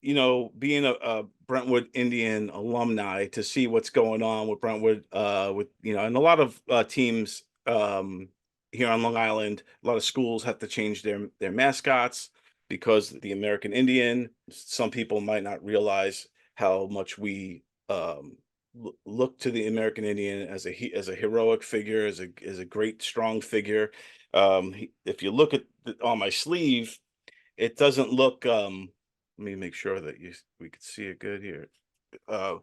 being a Brentwood Indian alumni to see what's going on with Brentwood, and a lot of teams here on Long Island, a lot of schools have to change their mascots because the American Indian. Some people might not realize how much we look to the American Indian as as a heroic figure, as a great strong figure. If you look on my sleeve, it doesn't look. Let me make sure that we could see it good here. Uh,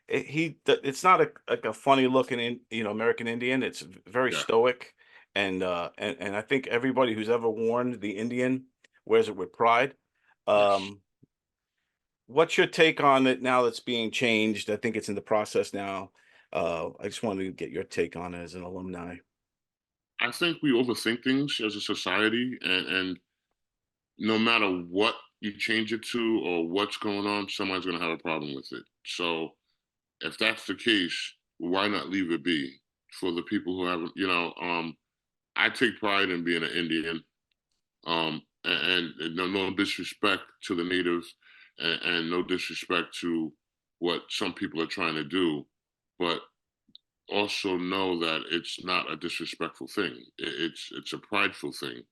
it's not like a funny looking American Indian. It's very Yeah. stoic, and I think everybody who's ever worn the Indian wears it with pride. Yes. Um, what's your take on it now that's being changed? I think it's in the process now. I just wanted to get your take on it as an alumni. I think we overthink things as a society, and no matter what you change it to or what's going on, somebody's going to have a problem with it. So if that's the case, why not leave it be for the people who haven't, I take pride in being an Indian, and no disrespect to the natives, and no disrespect to what some people are trying to do, but also know that it's not a disrespectful thing. It's a prideful thing.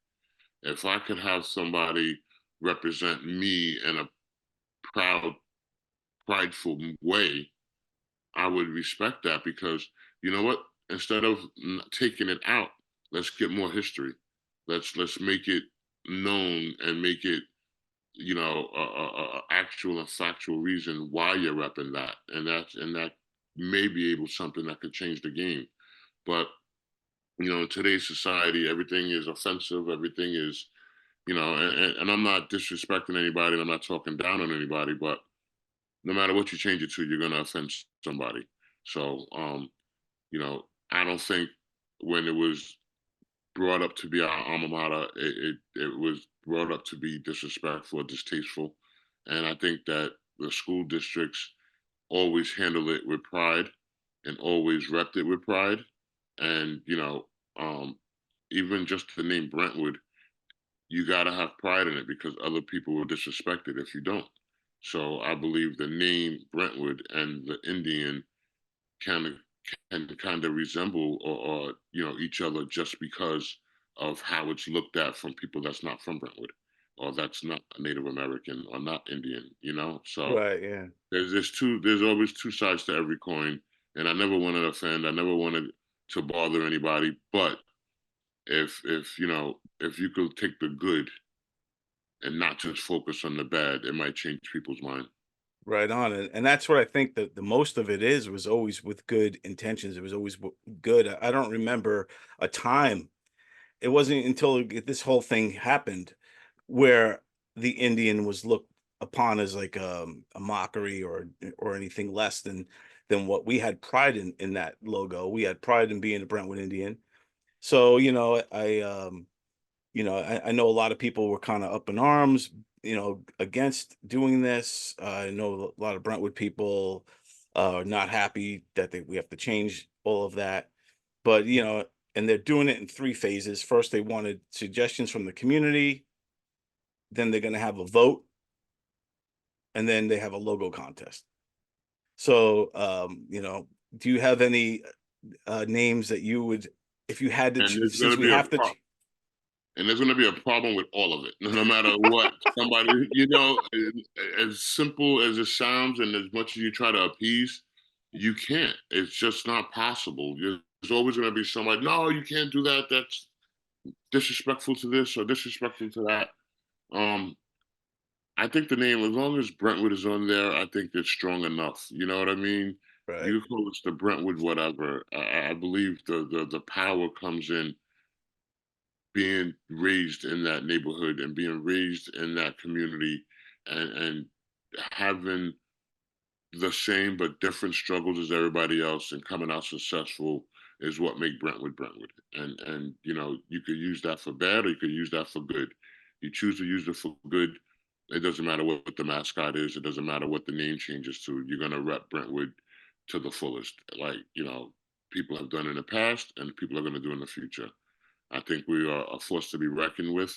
If I could have somebody represent me in a proud, prideful way, I would respect that because you know what? Instead of taking it out, let's get more history. Let's make it known and make it a actual and factual reason why you're repping that, and that may be able something that could change the game. But in today's society, everything is offensive. Everything is and I'm not disrespecting anybody. And I'm not talking down on anybody, but no matter what you change it to, you're gonna offend somebody. So I don't think when it was brought up to be our alma mater, it was brought up to be disrespectful or distasteful. And I think that the school districts always handle it with pride and always repped it with pride. And even just the name Brentwood, you got to have pride in it because other people will disrespect it if you don't. So I believe the name Brentwood and the Indian kind of can kind of resemble or each other just because of how it's looked at from people that's not from Brentwood or that's not Native American or not Indian. So Right. Yeah. there's always two sides to every coin, and I never wanted to offend. I never wanted to bother anybody, but if you could take the good and not just focus on the bad, it might change people's mind. Right on, and that's what I think that the most of it was always with good intentions. It was always good. I don't remember a time. It wasn't until this whole thing happened where the Indian was looked upon as like a mockery or anything less than what we had pride in that logo. We had pride in being a Brentwood Indian. So I know a lot of people were kind of up in arms, against doing this. I know a lot of Brentwood people are not happy that we have to change all of that. But, and they're doing it in three phases. First, they wanted suggestions from the community, then they're going to have a vote, and then they have a logo contest. So, do you have any names that you would, if you had to, And there's going since to we be a have to, and there's going to be a problem with all of it, no matter what. Somebody, as simple as it sounds, and as much as you try to appease, you can't. It's just not possible. There's always going to be somebody. No, you can't do that. That's disrespectful to this or disrespectful to that. Um, I think the name, as long as Brentwood is on there, I think it's strong enough. You know what I mean? right. You call it the Brentwood, whatever. I believe the power comes in being raised in that neighborhood and being raised in that community, and having the same but different struggles as everybody else and coming out successful is what make Brentwood Brentwood. And you could use that for bad or you could use that for good. You choose to use it for good. It doesn't matter what the mascot is. It doesn't matter what the name changes to. You're gonna rep Brentwood to the fullest, like people have done in the past, and people are gonna do in the future. I think we are a force to be reckoned with,